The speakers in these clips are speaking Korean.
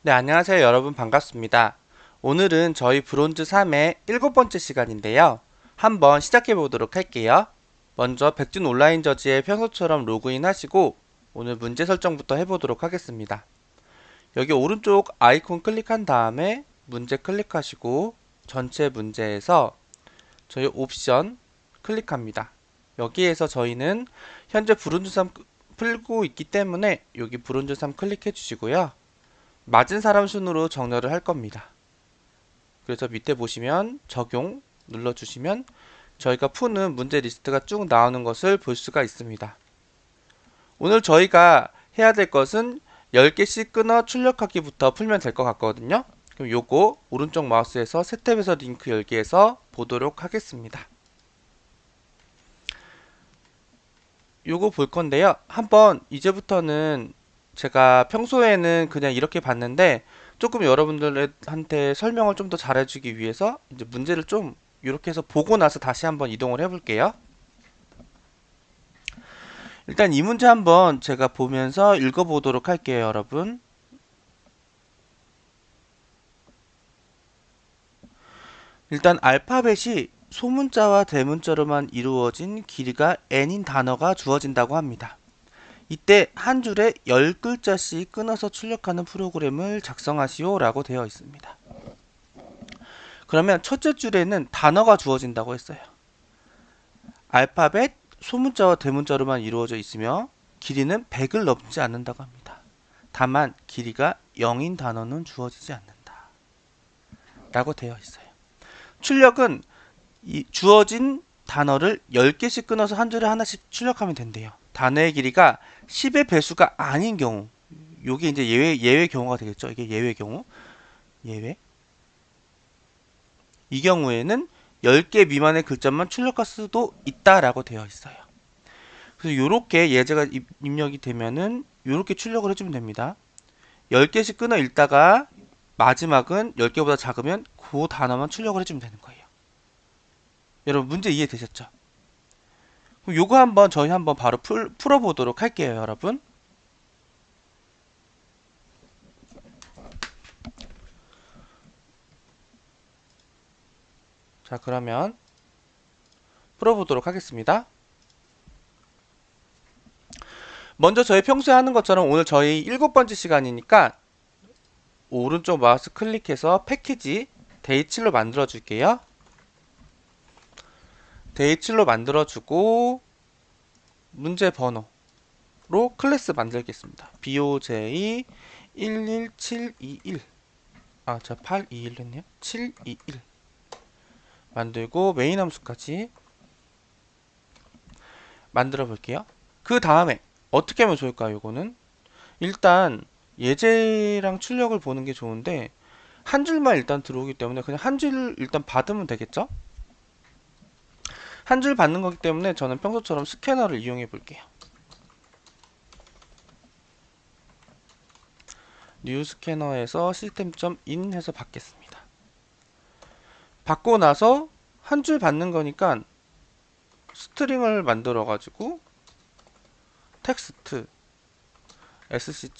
네, 안녕하세요. 여러분 반갑습니다. 오늘은 저희 브론즈 3의 7번째 시간인데요. 한번 시작해 보도록 할게요. 먼저 백준 온라인 저지에 평소처럼 로그인 하시고 오늘 문제 설정부터 해보도록 하겠습니다. 여기 오른쪽 아이콘 클릭한 다음에 문제 클릭하시고 전체 문제에서 저희 옵션 클릭합니다. 여기에서 저희는 현재 브론즈 3 풀고 있기 때문에 여기 브론즈 3 클릭해 주시고요. 맞은 사람 순으로 정렬을 할 겁니다. 그래서 밑에 보시면 적용 눌러주시면 저희가 푸는 문제 리스트가 쭉 나오는 것을 볼 수가 있습니다. 오늘 저희가 해야 될 것은 10개씩 끊어 출력하기부터 풀면 될 것 같거든요. 그럼 요거 오른쪽 마우스에서 새 탭에서 링크 열기에서 보도록 하겠습니다. 요거 볼 건데요. 한번 이제부터는 제가 평소에는 그냥 이렇게 봤는데 조금 여러분들한테 설명을 좀 더 잘해주기 위해서 이제 문제를 좀 이렇게 해서 보고 나서 다시 한번 이동을 해볼게요. 일단 이 문제 한번 제가 보면서 읽어보도록 할게요, 여러분. 일단 알파벳이 소문자와 대문자로만 이루어진 길이가 n인 단어가 주어진다고 합니다. 이때 한 줄에 10글자씩 끊어서 출력하는 프로그램을 작성하시오 라고 되어 있습니다. 그러면 첫째 줄에는 단어가 주어진다고 했어요. 알파벳, 소문자와 대문자로만 이루어져 있으며 길이는 100을 넘지 않는다고 합니다. 다만 길이가 0인 단어는 주어지지 않는다 라고 되어 있어요. 출력은 이 주어진 단어를 10개씩 끊어서 한 줄에 하나씩 출력하면 된대요. 단어의 길이가 10의 배수가 아닌 경우, 요게 이제 예외 경우가 되겠죠. 이게 예외 경우. 예외. 이 경우에는 10개 미만의 글자만 출력할 수도 있다라고 되어 있어요. 그래서 요렇게 예제가 입력이 되면은 요렇게 출력을 해주면 됩니다. 10개씩 끊어 읽다가 마지막은 10개보다 작으면 그 단어만 출력을 해주면 되는 거예요. 여러분 문제 이해되셨죠? 그럼 요거 한번 저희 한번 바로 풀어보도록 할게요, 여러분. 자, 그러면 풀어보도록 하겠습니다. 먼저 저희 평소에 하는 것처럼 오늘 저희 7번째 시간이니까 오른쪽 마우스 클릭해서 패키지 데이7로 만들어 줄게요. 데이7로 만들어 주고 문제 번호로 클래스 만들겠습니다. BOJ 11721. 아, 저 821 했네요. 721 만들고 메인 함수까지 만들어 볼게요. 그 다음에 어떻게 하면 좋을까요? 이거는 일단 예제랑 출력을 보는 게 좋은데 한 줄만 일단 들어오기 때문에 그냥 한 줄 일단 받으면 되겠죠? 한 줄 받는 거기 때문에 저는 평소처럼 스캐너를 이용해 볼게요. 뉴 스캐너에서 시스템.in 해서 받겠습니다. 받고 나서 한 줄 받는 거니까 스트링을 만들어 가지고 텍스트 sc.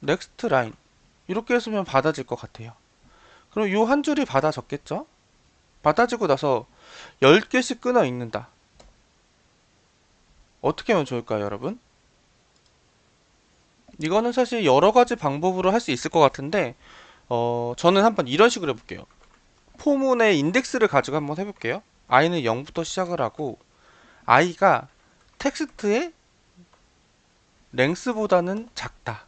next line 이렇게 했으면 받아질 것 같아요. 그럼 요 한 줄이 받아졌겠죠? 받아지고 나서 10개씩 끊어 읽는다. 어떻게 하면 좋을까요, 여러분? 이거는 사실 여러 가지 방법으로 할 수 있을 것 같은데, 저는 한번 이런 식으로 해볼게요. 포문의 인덱스를 가지고 한번 해볼게요. i는 0부터 시작을 하고, i가 텍스트의 랭스보다는 작다.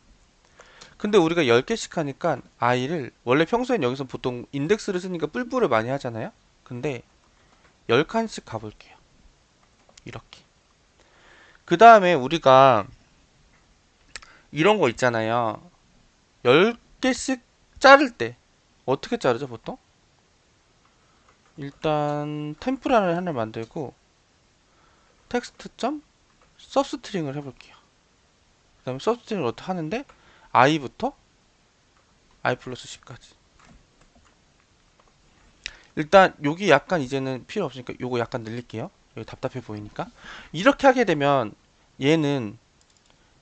근데 우리가 10개씩 하니까 i를, 원래 평소엔 여기서 보통 인덱스를 쓰니까 뿔뿔을 많이 하잖아요? 근데 10칸씩 가볼게요. 이렇게. 그 다음에 우리가 이런 거 있잖아요. 10개씩 자를 때 어떻게 자르죠 보통? 일단 템플라를 하나 만들고 텍스트.점 서브스트링을 해볼게요. 그 다음에 서브스트링을 어떻게 하는데 i부터 i 플러스 10까지. 일단 여기 약간 이제는 필요 없으니까 요거 약간 늘릴게요. 여기 답답해 보이니까. 이렇게 하게 되면 얘는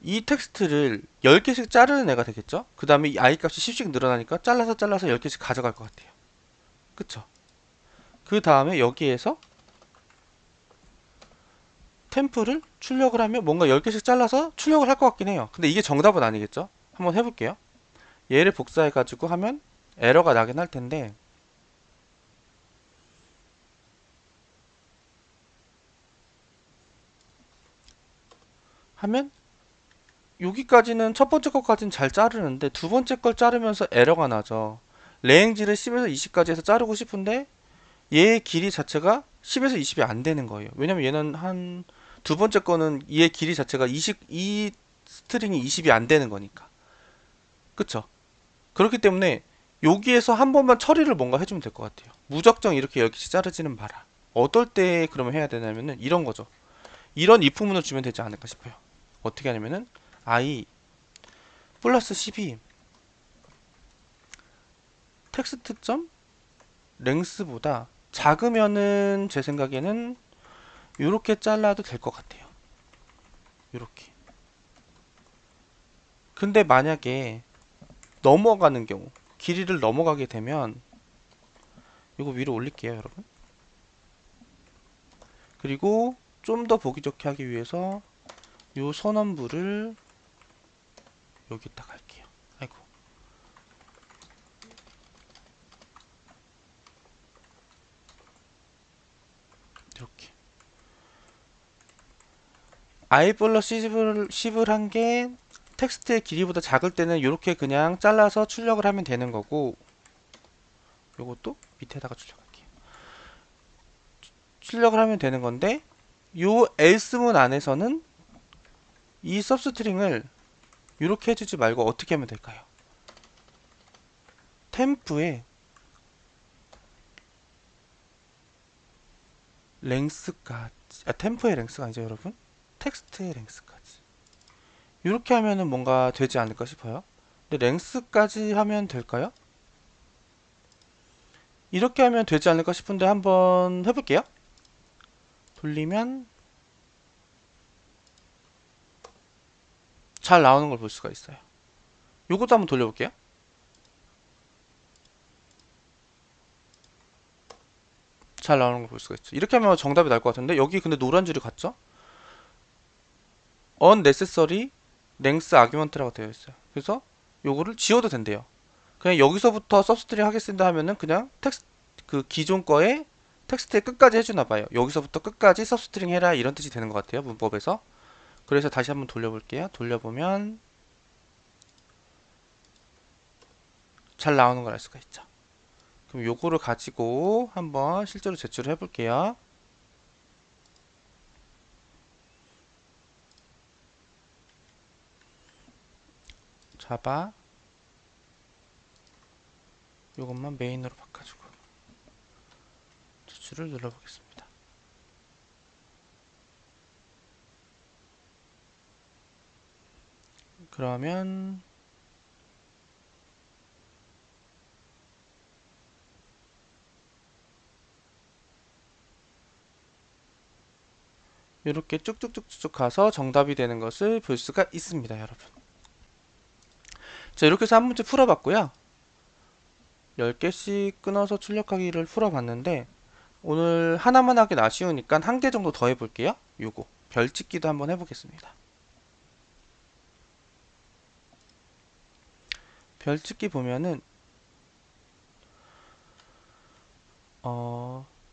이 텍스트를 10개씩 자르는 애가 되겠죠? 그 다음에 이 i 값이 10씩 늘어나니까 잘라서 10개씩 가져갈 것 같아요. 그쵸? 그 다음에 여기에서 템플을 출력을 하면 뭔가 10개씩 잘라서 출력을 할 것 같긴 해요. 근데 이게 정답은 아니겠죠? 한번 해볼게요. 얘를 복사해가지고 하면 에러가 나긴 할 텐데, 하면 여기까지는 첫 번째 것까지는 잘 자르는데 두 번째 걸 자르면서 에러가 나죠. 레인지를 10에서 20까지 해서 자르고 싶은데 얘의 길이 자체가 10에서 20이 안 되는 거예요. 왜냐면 얘는 한 두 번째 거는 얘의 길이 자체가 20, 이 스트링이 20이 안 되는 거니까. 그쵸? 그렇기 때문에 여기에서 한 번만 처리를 뭔가 해주면 될 것 같아요. 무작정 이렇게 10개씩 자르지는 마라. 어떨 때 그러면 해야 되냐면은 이런 거죠. 이런 if문을 주면 되지 않을까 싶어요. 어떻게 하냐면은 i 플러스 10이 텍스트.점 랭스보다 작으면은 제 생각에는 이렇게 잘라도 될 것 같아요. 이렇게. 근데 만약에 넘어가는 경우, 길이를 넘어가게 되면 이거 위로 올릴게요, 여러분. 그리고 좀 더 보기 좋게 하기 위해서 이 선언부를 여기다 갈게요. 아이고. 이렇게. i 플러스 10을 한 게 텍스트의 길이보다 작을 때는 이렇게 그냥 잘라서 출력을 하면 되는 거고, 요것도 밑에다가 출력할게요. 출력을 하면 되는 건데, 요 else문 안에서는 이 서브스트링을 이렇게 해주지 말고 어떻게 하면 될까요? 템프에 랭스까지, 템프의 랭스가 아니죠, 여러분? 텍스트의 랭스까지. 이렇게 하면은 뭔가 되지 않을까 싶어요. 근데 랭스까지 하면 될까요? 이렇게 하면 되지 않을까 싶은데 한번 해볼게요. 돌리면 잘 나오는 걸 볼 수가 있어요. 요것도 한번 돌려볼게요. 잘 나오는 걸 볼 수가 있죠. 이렇게 하면 정답이 날 것 같은데 여기 근데 노란 줄이 같죠? unnecessary length argument라고 되어 있어요. 그래서 요거를 지워도 된대요. 그냥 여기서부터 서브스트링 하겠습니다 하면은 그냥 텍스트 그 기존 거에 텍스트의 끝까지 해주나 봐요. 여기서부터 끝까지 서브스트링 해라 이런 뜻이 되는 것 같아요. 문법에서. 그래서 다시 한번 돌려볼게요. 돌려보면 잘 나오는 걸 알 수가 있죠. 그럼 요거를 가지고 한번 실제로 제출을 해볼게요. 자바 요것만 메인으로 바꿔주고 제출을 눌러보겠습니다. 그러면 이렇게 쭉쭉쭉쭉 가서 정답이 되는 것을 볼 수가 있습니다, 여러분. 자, 이렇게 해서 한 문제 풀어봤고요. 10개씩 끊어서 출력하기를 풀어봤는데 오늘 하나만 하긴 아쉬우니까 한 개 정도 더 해볼게요. 요거 별짓기도 한번 해보겠습니다. 별짓기 보면은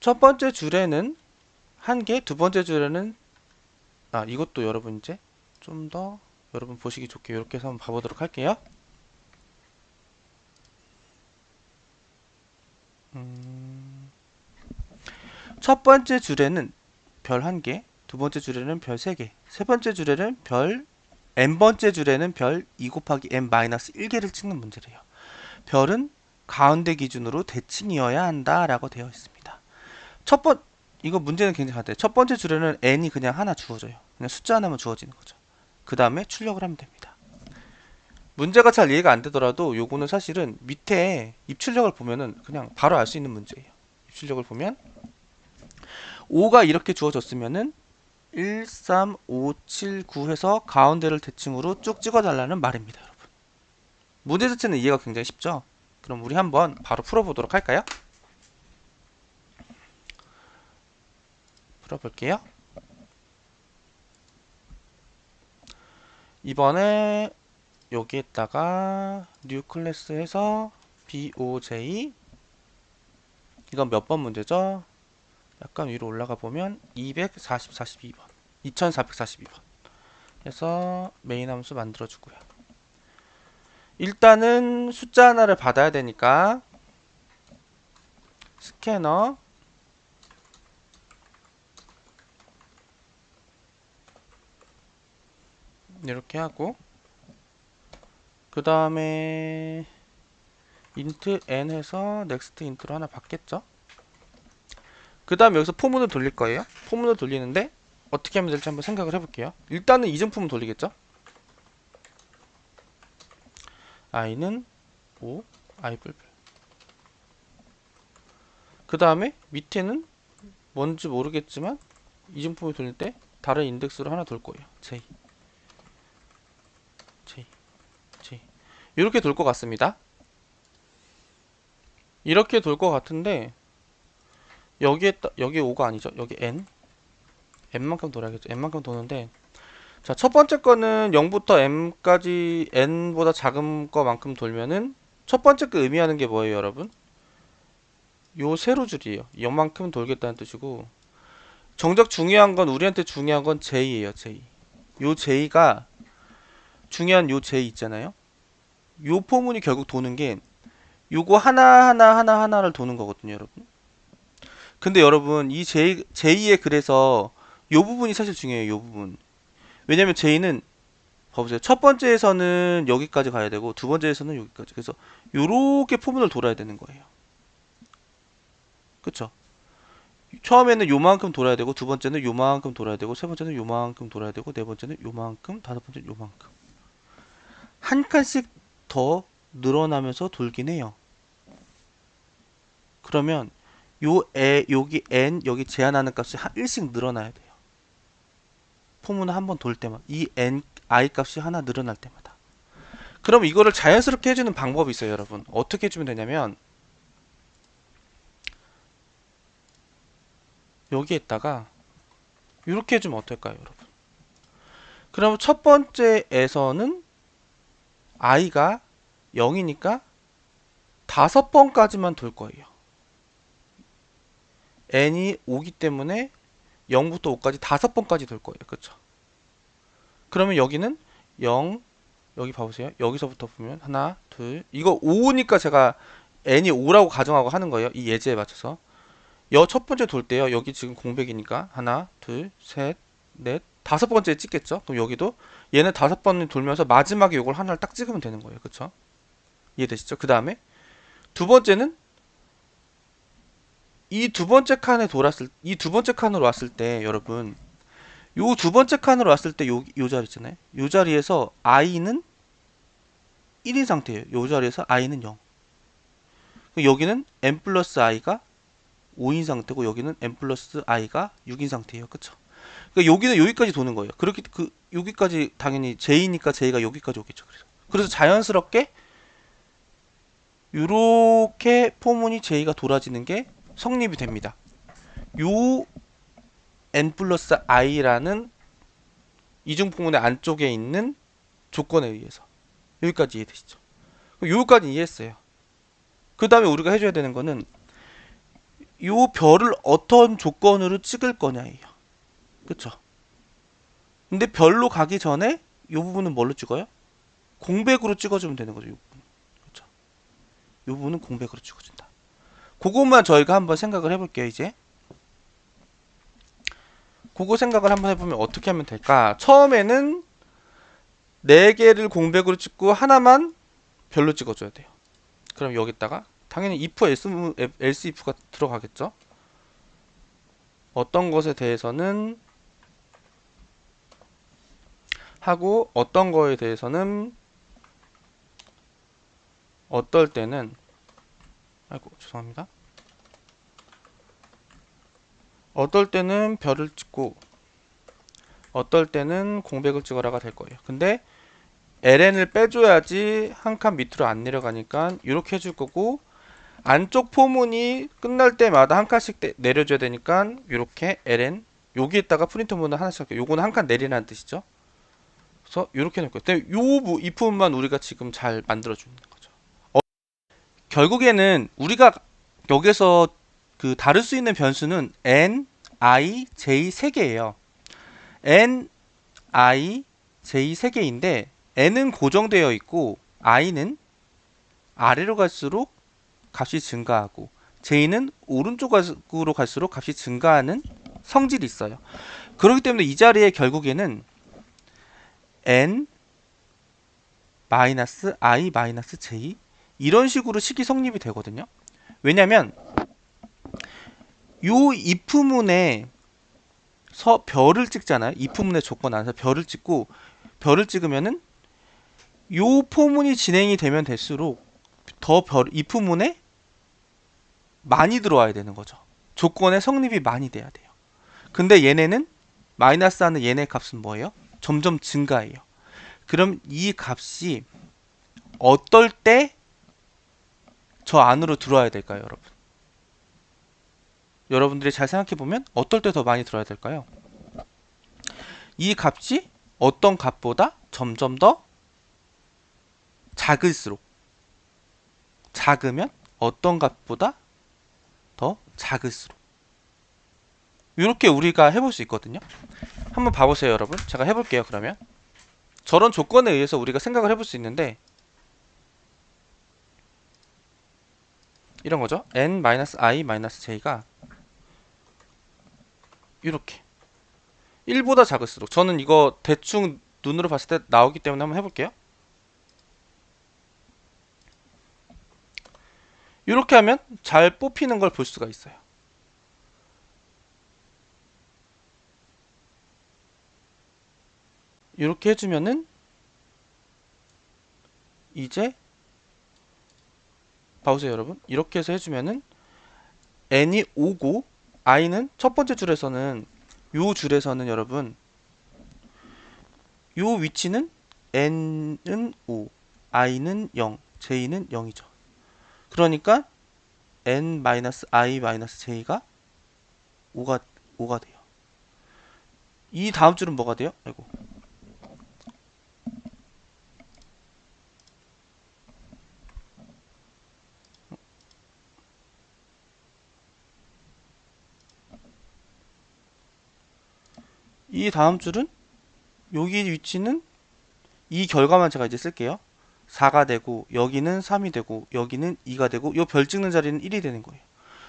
첫 번째 줄에는 한 개, 두 번째 줄에는 이것도 여러분 이제 좀 더 여러분 보시기 좋게 이렇게 해서 한번 봐보도록 할게요. 첫 번째 줄에는 별 1개, 두 번째 줄에는 별 3개, 세 번째 줄에는 별 n번째 줄에는 별 2 곱하기 n-1개를 찍는 문제래요. 별은 가운데 기준으로 대칭이어야 한다 라고 되어 있습니다. 이거 문제는 굉장히 간단해요. 첫 번째 줄에는 n이 그냥 하나 주어져요. 그냥 숫자 하나만 주어지는 거죠. 그 다음에 출력을 하면 됩니다. 문제가 잘 이해가 안 되더라도 요거는 사실은 밑에 입출력을 보면은 그냥 바로 알 수 있는 문제예요. 입출력을 보면 5가 이렇게 주어졌으면은 1, 3, 5, 7, 9 해서 가운데를 대칭으로 쭉 찍어달라는 말입니다, 여러분. 문제 자체는 이해가 굉장히 쉽죠? 그럼 우리 한번 바로 풀어보도록 할까요? 풀어볼게요. 이번에 여기에다가 new 클래스 해서 BOJ, 이건 몇 번 문제죠? 약간 위로 올라가 보면 242번 2442번 해서 메인 함수 만들어 주고요. 일단은 숫자 하나를 받아야 되니까 스캐너 이렇게 하고, 그 다음에 int n 해서 next int로 하나 받겠죠. 그 다음에 여기서 포문을 돌릴 거예요. 포문을 돌리는데 어떻게 하면 될지 한번 생각을 해볼게요. 일단은 이중포문 돌리겠죠. i는 5, i 뿔뿔. 그 다음에 밑에는 뭔지 모르겠지만 이중포문 돌릴 때 다른 인덱스로 하나 돌 거예요. j, j, j. 이렇게 돌 것 같습니다. 이렇게 돌 것 같은데 여기 5가 아니죠. 여기 n만큼 돌아야겠죠. n만큼 도는데, 자, 첫 번째 거는 0부터 m까지 n보다 작은 거만큼 돌면은 첫 번째 거 의미하는 게 뭐예요, 여러분? 요 세로줄이에요. 요만큼 돌겠다는 뜻이고, 정작 중요한 건, 우리한테 중요한 건 j예요, j. 요 j가 중요한 요 j 있잖아요. 요 포문이 결국 도는 게 요거 하나를 도는 거거든요, 여러분. 근데 여러분, 이 j의 그래서 요 부분이 사실 중요해요, 요 부분. 왜냐면 j는 봐보세요. 첫 번째에서는 여기까지 가야 되고 두 번째에서는 여기까지. 그래서 요렇게 포문을 돌아야 되는 거예요. 그쵸? 처음에는 요만큼 돌아야 되고, 두 번째는 요만큼 돌아야 되고, 세 번째는 요만큼 돌아야 되고, 네 번째는 요만큼, 다섯 번째는 요만큼. 한 칸씩 더 늘어나면서 돌긴 해요. 그러면 여기 n, 여기 제한하는 값이 1씩 늘어나야 돼요. 포문을 한번 돌 때마다. 이 n, i 값이 하나 늘어날 때마다. 그럼 이거를 자연스럽게 해주는 방법이 있어요, 여러분. 어떻게 해주면 되냐면, 여기에다가 이렇게 해주면 어떨까요, 여러분? 그럼 첫 번째에서는 i가 0이니까 5번까지만 돌 거예요. n이 5기 때문에 0부터 5까지 5번까지 돌 거예요. 그쵸? 그러면 여기는 0, 여기 봐보세요. 여기서부터 보면 하나, 둘, 이거 5니까 제가 n이 5라고 가정하고 하는 거예요. 이 예제에 맞춰서. 첫 번째 돌 때요. 여기 지금 공백이니까 하나, 둘, 셋, 넷, 다섯 번째 찍겠죠. 그럼 여기도 얘는 5번을 돌면서 마지막에 이걸 하나를 딱 찍으면 되는 거예요. 그쵸? 이해되시죠? 그 다음에 두 번째는 이 두 번째 칸으로 왔을 때, 여러분, 요 두 번째 칸으로 왔을 때 요 자리 있잖아요. 요 자리에서 i는 1인 상태예요. 요 자리에서 i는 0. 여기는 n 플러스 i가 5인 상태고, 여기는 n 플러스 i가 6인 상태예요. 그쵸? 그러니까 여기는 여기까지 도는 거예요. 그렇게 여기까지 당연히 j니까 j가 여기까지 오겠죠. 그래서 자연스럽게 이렇게 포문이 j가 돌아지는 게 성립이 됩니다. 요 n 플러스 i라는 이중 포문의 안쪽에 있는 조건에 의해서. 여기까지 이해되시죠? 여기까지 이해했어요. 그 다음에 우리가 해줘야 되는 거는 요 별을 어떤 조건으로 찍을 거냐예요. 그쵸? 근데 별로 가기 전에 요 부분은 뭘로 찍어요? 공백으로 찍어주면 되는 거죠. 요 부분. 그쵸? 요 부분은 공백으로 찍어준다. 그것만 저희가 한번 생각을 해볼게요, 이제. 그거 생각을 한번 해보면 어떻게 하면 될까? 처음에는 4개를 공백으로 찍고 하나만 별로 찍어줘야 돼요. 그럼 여기다가 당연히 if, else if가 들어가겠죠? 어떤 것에 대해서는 하고, 어떤 거에 대해서는 어떨 때는, 아이고 죄송합니다. 어떨 때는 별을 찍고 어떨 때는 공백을 찍어라가 될 거예요. 근데 ln을 빼줘야지 한 칸 밑으로 안 내려가니까 이렇게 해줄 거고, 안쪽 포문이 끝날 때마다 한 칸씩 내려줘야 되니까 이렇게 ln 여기에다가 프린터 문을 하나씩 할게요. 요거는 한 칸 내리라는 뜻이죠. 그래서 이렇게 해놓을 거예요. 근데 이 부분만 우리가 지금 잘 만들어주는 거죠. 결국에는 우리가 여기서 그 다룰 수 있는 변수는 n, i, j 3개예요. n, i, j 3개인데 n은 고정되어 있고 i는 아래로 갈수록 값이 증가하고 j는 오른쪽으로 갈수록 값이 증가하는 성질이 있어요. 그렇기 때문에 이 자리에 결국에는 n 마이너스 i 마이너스 j 이런 식으로 식이 성립이 되거든요. 왜냐면 요 if문에 별을 찍잖아요. if문의 조건 안에서 별을 찍고, 별을 찍으면은 요 포문이 진행이 되면 될수록 더 if문에 많이 들어와야 되는 거죠. 조건의 성립이 많이 돼야 돼요. 근데 얘네는 마이너스 하는 얘네 값은 뭐예요? 점점 증가해요. 그럼 이 값이 어떨 때 저 안으로 들어와야 될까요, 여러분? 여러분들이 잘 생각해보면 어떨 때 더 많이 들어야 될까요? 이 값이 어떤 값보다 점점 더 작을수록, 작으면 어떤 값보다 더 작을수록, 이렇게 우리가 해볼 수 있거든요. 한번 봐보세요, 여러분. 제가 해볼게요. 그러면 저런 조건에 의해서 우리가 생각을 해볼 수 있는데, 이런 거죠. n-i-j가 이렇게 1보다 작을수록, 저는 이거 대충 눈으로 봤을 때 나오기 때문에 한번 해볼게요. 이렇게 하면 잘 뽑히는 걸 볼 수가 있어요. 이렇게 해주면은 이제 봐보세요, 여러분. 이렇게 해서 해주면은 n이 5고 i는 첫 번째 줄에서는, 요 줄에서는 여러분 요 위치는 n은 5, i는 0, j는 0이죠. 그러니까 n-i-j가 5가 돼요. 이 다음 줄은 뭐가 돼요? 아이고. 이 다음 줄은, 여기 위치는 이 결과만 제가 이제 쓸게요. 4가 되고, 여기는 3이 되고, 여기는 2가 되고, 요 별 찍는 자리는 1이 되는 거예요.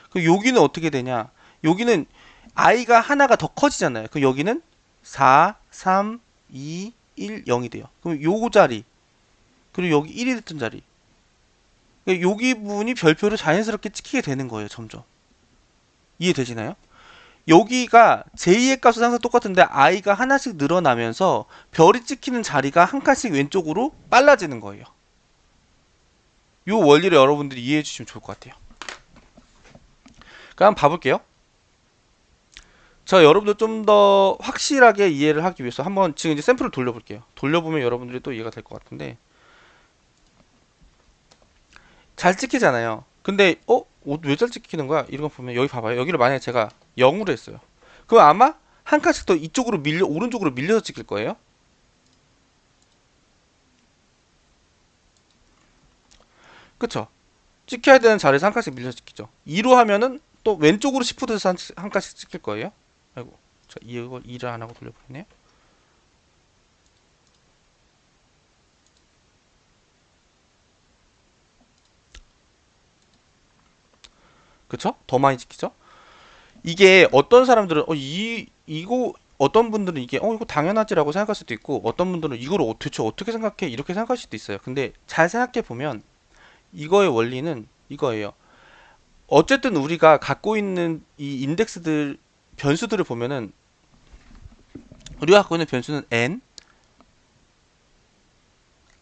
그럼 여기는 어떻게 되냐? 여기는 i가 하나가 더 커지잖아요. 그럼 여기는 4, 3, 2, 1, 0이 돼요. 그럼 요거 자리, 그리고 여기 1이 됐던 자리, 그러니까 여기 부분이 별표를 자연스럽게 찍히게 되는 거예요. 점점. 이해되시나요? 여기가 j 의 값은 항상 똑같은데 i가 하나씩 늘어나면서 별이 찍히는 자리가 한 칸씩 왼쪽으로 빨라지는 거예요. 이 원리를 여러분들이 이해해 주시면 좋을 것 같아요. 그럼 봐볼게요. 자, 여러분들 좀 더 확실하게 이해를 하기 위해서 한번 지금 이제 샘플을 돌려볼게요. 돌려보면 여러분들이 또 이해가 될 것 같은데, 잘 찍히잖아요. 근데 왜 잘 찍히는 거야? 이런 거 보면 여기 봐봐요. 여기를 만약에 제가 0으로 했어요. 그럼 아마 한 칸씩 더 이쪽으로 오른쪽으로 밀려서 찍힐 거예요. 그쵸? 찍혀야 되는 자리에서 한 칸씩 밀려서 찍히죠. 2로 하면은 또 왼쪽으로 시프트해서 한 칸씩 찍힐 거예요. 아이고, 자, 이걸 2를 안 하고 돌려버리네요. 그쵸? 더 많이 찍히죠? 이게 어떤 사람들은 이거, 어떤 분들은 이게 이거 당연하지라고 생각할 수도 있고, 어떤 분들은 이걸 대체 어떻게 생각해? 이렇게 생각할 수도 있어요. 근데 잘 생각해 보면 이거의 원리는 이거예요. 어쨌든 우리가 갖고 있는 이 인덱스들, 변수들을 보면은, 우리가 갖고 있는 변수는 n,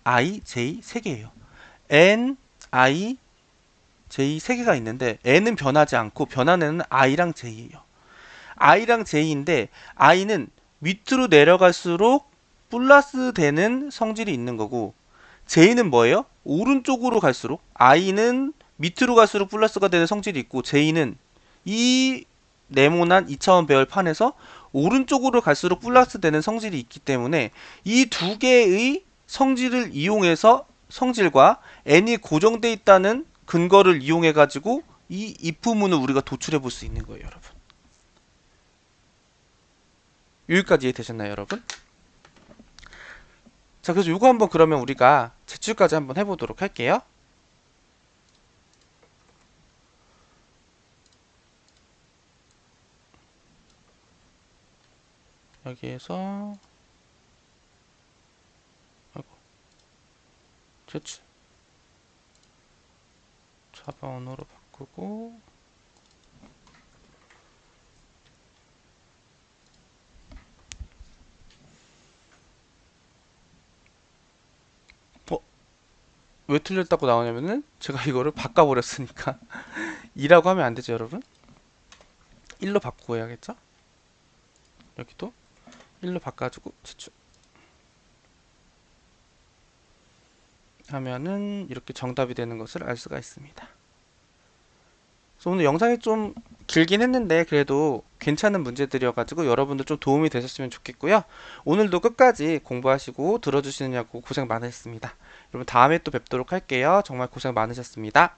i, j 3개예요. n, i, j 3개가 있는데 n은 변하지 않고 변하는 애는 i랑 j예요. i랑 j인데 i는 밑으로 내려갈수록 플러스 되는 성질이 있는 거고, J는 뭐예요? 오른쪽으로 갈수록, I는 밑으로 갈수록 플러스가 되는 성질이 있고, J는 이 네모난 2차원 배열판에서 오른쪽으로 갈수록 플러스 되는 성질이 있기 때문에 이 두 개의 성질을 이용해서 성질과 n이 고정되어 있다는 근거를 이용해 가지고 이 if문을 우리가 도출해 볼 수 있는 거예요, 여러분. 여기까지 이해되셨나요, 여러분? 자, 그래서 이거 한번 그러면 우리가 제출까지 한번 해보도록 할게요. 여기에서 아이고, 제출 자바 언어로 바꾸고 왜 틀렸다고 나오냐면은 제가 이거를 바꿔버렸으니까 2라고 하면 안 되죠, 여러분. 1로 바꾸고 해야겠죠? 여기도 1로 바꿔주고 제출 하면은 이렇게 정답이 되는 것을 알 수가 있습니다. 그래서 오늘 영상이 좀 길긴 했는데 그래도 괜찮은 문제들이어가지고 여러분들 좀 도움이 되셨으면 좋겠고요. 오늘도 끝까지 공부하시고 들어주시느냐고 고생 많으셨습니다. 여러분 다음에 또 뵙도록 할게요. 정말 고생 많으셨습니다.